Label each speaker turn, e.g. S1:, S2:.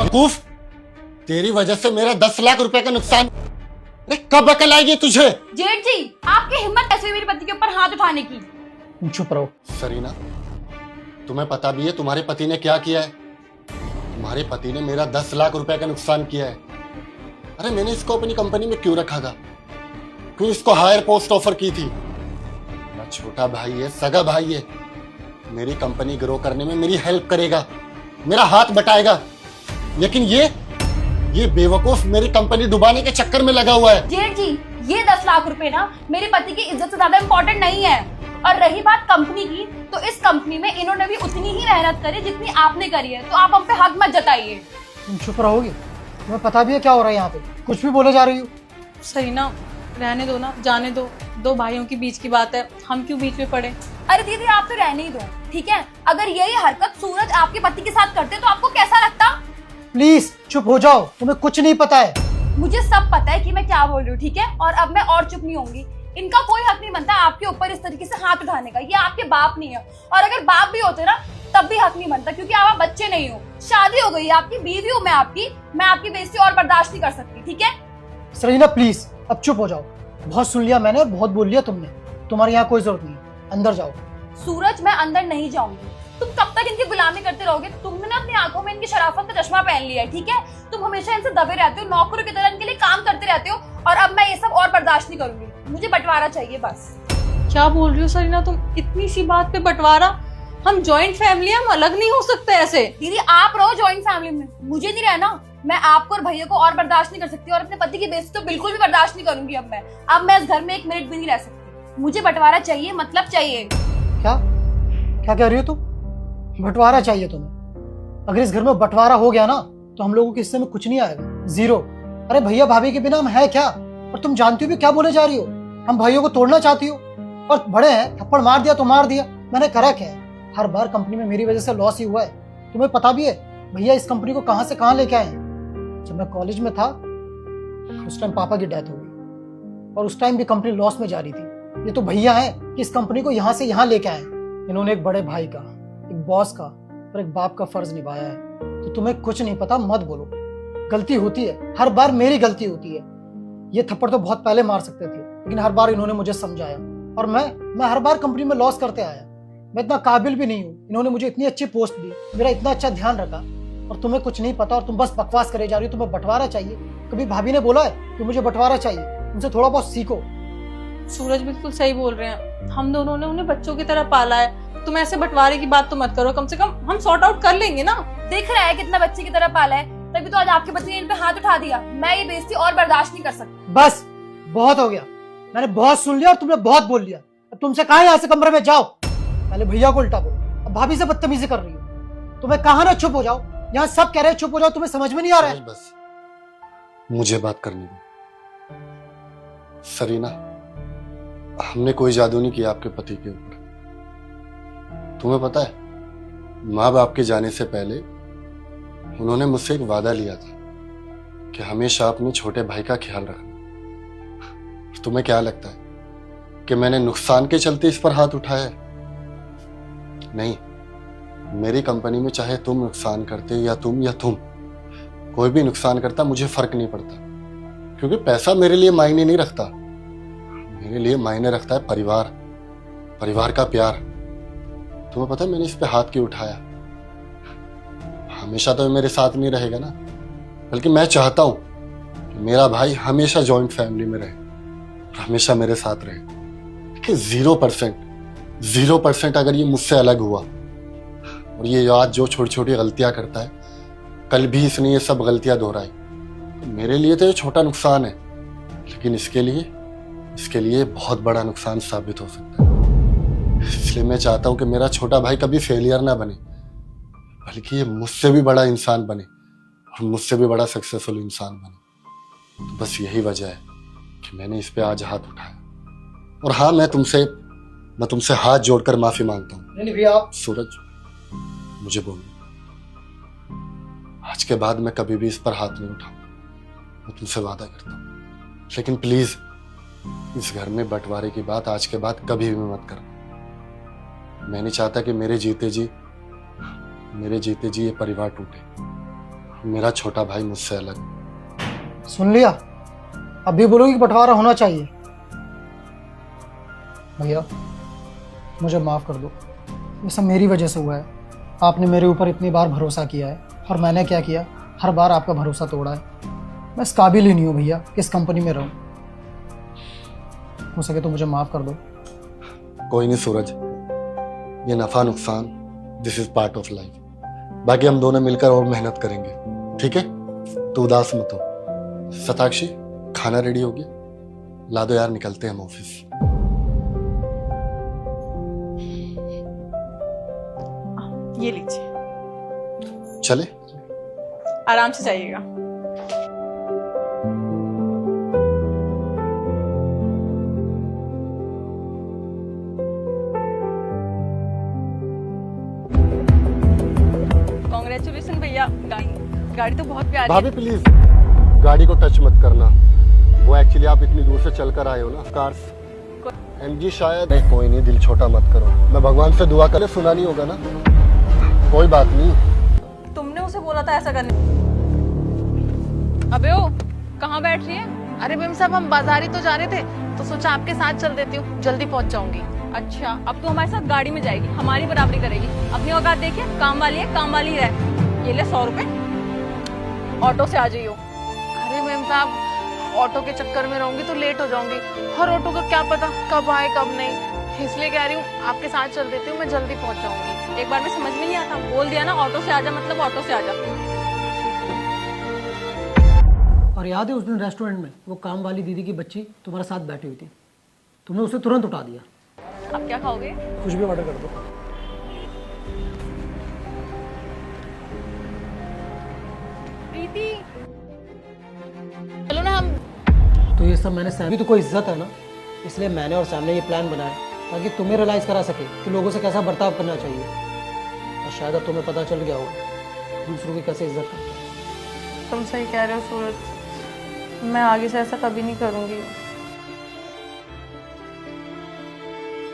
S1: बेवकूफ, तेरी वजह से मेरा 10 लाख रुपए का नुकसान। अरे कब अकल आएगी तुझे?
S2: जेठ जी, आपकी हिम्मत कैसे हुई मेरे पति के ऊपर हाथ उठाने की?
S3: चुप रहो।
S1: सरीना, तुम्हें पता भी है तुम्हारे पति ने क्या किया है? तुम्हारे पति ने मेरा 10 लाख रुपए का नुकसान किया है। अरे मैंने इसको अपनी कंपनी में क्यों रखा था? क्यों इसको हायर पोस्ट ऑफर की थी? मेरा छोटा भाई है, सगा भाई है, मेरी कंपनी ग्रो करने में मेरी हेल्प करेगा, मेरा हाथ बटाएगा। लेकिन ये बेवकूफ मेरी कंपनी डुबाने के चक्कर में लगा हुआ है।
S2: जेठ जी, ये 10 लाख रुपए ना मेरे पति की इज्जत से ज्यादा इम्पोर्टेंट नहीं है। और रही बात कंपनी की, तो इस कंपनी में इन्होंने भी उतनी ही मेहनत करी जितनी आपने करी है, तो आप हम पे हक मत जताइए।
S3: तुम चुप रहोगी? तुम्हें पता भी है क्या हो रहा है यहाँ पे? कुछ भी बोले जा रही हो।
S4: सही ना, रहने दो ना, जाने दो। दो भाइयों के बीच की बात है, हम क्यों बीच में पड़े?
S2: अरे दीदी, आप तो रहने ही दो, ठीक है? अगर यही हरकत सूरज आपके पति के साथ करते तो आपको कैसा लगता?
S3: प्लीज चुप हो जाओ, तुम्हें कुछ नहीं पता है।
S2: मुझे सब पता है कि मैं क्या बोल रही हूँ, ठीक है? और अब मैं और चुप नहीं होंगी। इनका कोई हक नहीं बनता आपके ऊपर इस तरीके से हाथ उठाने का। ये आपके बाप नहीं है, और अगर बाप भी होते ना तब भी हक नहीं बनता, क्योंकि आप बच्चे नहीं हो। शादी हो गई है आपकी, बीवी हूँ मैं आपकी बेइज्जती और बर्दाश्त नहीं कर सकती, ठीक है?
S3: सरीना प्लीज अब चुप हो जाओ। बहुत सुन लिया मैंने, बहुत बोल लिया तुमने। तुम्हारी यहाँ कोई जरूरत नहीं, अंदर जाओ।
S2: सूरज, मैं अंदर नहीं जाऊंगी। तुम कब तक इनकी गुलामी करते रहोगे? तुमने ना अपनी आंखों में इनकी शराफत का चश्मा पहन लिया है, ठीक है? तुम हमेशा इनसे दबे रहते हो, नौकरों की तरह इनके लिए काम करते रहते हो, और अब मैं ये सब और बर्दाश्त नहीं करूंगी। मुझे बंटवारा चाहिए बस।
S4: क्या बोल रही हो सरीना तुम? इतनी सी बात पे बंटवारा? हम जॉइंट फैमिली, हम अलग नहीं हो सकते ऐसे।
S2: दीदी, आप रहो जॉइंट फैमिली में, मुझे नहीं रहना। मैं आपको और भैया को और बर्दाश्त नहीं कर सकती, और अपने पति की बेइज्जती तो बिल्कुल भी बर्दाश्त नहीं करूंगी। अब मैं इस घर में 1 मिनट भी नहीं रह सकती। मुझे बंटवारा चाहिए, मतलब चाहिए।
S3: क्या क्या कह रही हो तुम? बंटवारा चाहिए तुम्हें? अगर इस घर में बंटवारा हो गया ना तो हम लोगों के हिस्से में कुछ नहीं आएगा, जीरो। अरे भैया भाभी के बिना हम है क्या? और तुम जानती हो भी क्या बोले जा रही हो? हम भाइयों को तोड़ना चाहती हो? और बड़े हैं, थप्पड़ मार दिया तो मार दिया, मैंने करा क्या है? हर बार कंपनी में मेरी वजह से लॉस ही हुआ है। तुम्हें पता भी है भैया इस कंपनी को कहां से कहां लेके आए हैं। जब मैं कॉलेज में था उस टाइम पापा की डेथ हो गई, और उस टाइम भी कंपनी लॉस में जा रही थी। ये तो भैया हैं कि इस कंपनी को यहां से यहां लेके आए। इन्होंने एक बड़े भाई का, एक बॉस का और एक बाप का फर्ज निभाया है। तो तुम्हें कुछ नहीं पता मत बोलो। गलती होती है, हर बार मेरी गलती होती है। ये थप्पड़ तो बहुत पहले मार सकते थे, लेकिन हर बार इन्होंने मुझे समझाया, और मैं हर बार कंपनी में लॉस करते आया। मैं इतना काबिल भी नहीं हूँ। इन्होंने मुझे इतनी अच्छी पोस्ट दी, मेरा इतना अच्छा ध्यान रखा, और तुम्हें कुछ नहीं पता और तुम बस बकवास करे जा रही हो। तुम्हें बंटवारा चाहिए? कभी भाभी ने बोला है कि मुझे बंटवारा चाहिए? उनसे थोड़ा बहुत सीखो।
S4: सूरज बिल्कुल सही बोल रहे हैं, हम दोनों ने उन्हें बच्चों की तरह पाला है। तुम ऐसे बंटवारे की बात तो मत करो, कम से कम हम सॉर्ट आउट कर लेंगे ना।
S2: दिख रहा है कितना बच्चे की तरह पाला है, तभी तो आज आपके पति ने इन पे हाथ उठा दिया। मैं ये बेइज्जती और बर्दाश्त नहीं कर सकती।
S3: बस बहुत हो गया, मैंने बहुत सुन लिया और तुमने बहुत बोल लिया। अब तुमसे कहा यहाँ से कमरे में जाओ। पहले भैया को उल्टा बोलो, अब भाभी से बदतमीजी कर रही हो। तुम्हें कहा ना चुप हो जाओ, यहाँ सब कह रहे हैं चुप हो जाओ, तुम्हें समझ में नहीं आ रहा है?
S1: बस मुझे बात करने दो। सरीना, हमने कोई जादू नहीं किया आपके पति के ऊपर। तुम्हें पता है, माँ बाप के जाने से पहले उन्होंने मुझसे एक वादा लिया था कि हमेशा अपने छोटे भाई का ख्याल रखना। तुम्हें क्या लगता है कि मैंने नुकसान के चलते इस पर हाथ उठाया है? नहीं, मेरी कंपनी में चाहे तुम नुकसान करते या तुम कोई भी नुकसान करता, मुझे फर्क नहीं पड़ता, क्योंकि पैसा मेरे लिए मायने नहीं रखता। मेरे लिए मायने रखता है परिवार का प्यार। तुम्हें पता है मैंने इस पे हाथ क्यों उठाया? हमेशा तो मेरे साथ नहीं रहेगा ना, बल्कि मैं चाहता हूं कि मेरा भाई हमेशा जॉइंट फैमिली में रहे और हमेशा मेरे साथ रहे। कि 0% अगर ये मुझसे अलग हुआ और ये आज जो छोटी छोटी गलतियां करता है, कल भी इसने ये सब गलतियां दोहराई, तो मेरे लिए तो ये छोटा नुकसान है, लेकिन इसके लिए बहुत बड़ा नुकसान साबित हो सकता है। इसलिए मैं चाहता हूं कि मेरा छोटा भाई कभी फेलियर ना बने, बल्कि ये मुझसे भी बड़ा इंसान बने और मुझसे भी बड़ा सक्सेसफुल इंसान बने। तो बस यही वजह है कि मैंने इस पे आज हाथ उठाया। और हाँ, मैं तुमसे हाथ जोड़कर माफी मांगता हूँ।
S3: नहीं भैया।
S1: सूरज, मुझे बोलो, आज के बाद मैं कभी भी इस पर हाथ नहीं उठाऊंगा, मैं तुमसे वादा करता हूँ। लेकिन प्लीज इस घर में बंटवारे की बात आज के बाद कभी भी मत करना। मैं नहीं चाहता कि मेरे जीते जी ये परिवार टूटे। मेरा छोटा भाई मुझसे अलग।
S3: सुन लिया, अब भी बोलोगे कि बंटवारा होना चाहिए। भैया मुझे माफ कर दो, ये सब मेरी वजह से हुआ है। आपने मेरे ऊपर इतनी बार भरोसा किया है और मैंने क्या किया, हर बार आपका भरोसा तोड़ा है। मैं इस काबिल ही नहीं हूँ भैया कि इस कंपनी में रहूं। हो सके तो मुझे माफ कर दो।
S1: कोई नहीं सूरज, ये नफा नुकसान this is part of life. बाकी हम दोनों मिलकर और मेहनत करेंगे, ठीक है? तू उदास मत हो। शताक्षी, खाना रेडी हो गया? ला दो यार, निकलते हैं हम ऑफिस।
S4: ये लीजिए,
S1: चले?
S4: आराम से जाइएगा। कांग्रेचुलेशन भैया, गाड़ी तो बहुत प्यारी
S1: भाभी प्लीज गाड़ी को टच मत करना। वो एक्चुअली आप इतनी दूर से चल कर आए हो ना, कार्स एमजी शायद। नहीं कोई नहीं, दिल छोटा मत करो। मैं भगवान से दुआ करे, सुना नहीं होगा ना, कोई बात नहीं।
S4: है। तुमने उसे बोला था ऐसा करने। अबे ओ, कहाँ बैठ रही है?
S5: अरे मैम साहब, हम बाजार ही तो जा रहे थे, तो सोचा आपके साथ चल देती हूँ, जल्दी पहुँच जाऊंगी।
S4: अच्छा, अब तो हमारे साथ गाड़ी में जाएगी, हमारी बराबरी करेगी। अपनी औकात देखिए, काम वाली है, काम वाली रहे। ये ले 100 रुपए, ऑटो से आ जाइयो।
S5: अरे मैम साहब, ऑटो के चक्कर में रहूंगी तो लेट हो जाऊंगी, हर ऑटो का क्या पता कब आए कब नहीं, इसलिए कह रही हूँ आपके साथ चल देती हूँ, मैं जल्दी पहुँच जाऊंगी।
S4: एक बार में समझ में नहीं आता, बोल दिया ना ऑटो से आजा, मतलब ऑटो से आजा।
S3: और याद है उस दिन रेस्टोरेंट में वो काम वाली दीदी की बच्ची तुम्हारे साथ बैठी हुई थी, तुमने उसे तुरंत उठा दिया।
S4: अब क्या खाओगे?
S3: कुछ भी ऑर्डर कर दो।
S4: प्रीति,
S5: चलो ना हम।
S3: तो ये सब मैंने सैम, तो कोई इज्जत है ना, इसलिए मैंने और सैम ने ये प्लान बनाया ताकि तुम्हें रियलाइज करा सके कि लोगों से कैसा बर्ताव करना चाहिए। और शायद अब तुम्हें पता चल गया हो दूसरों की कैसे इज्जत करते हैं।
S5: तुम सही कह रहे हो सूरज, मैं आगे से ऐसा कभी नहीं करूंगी।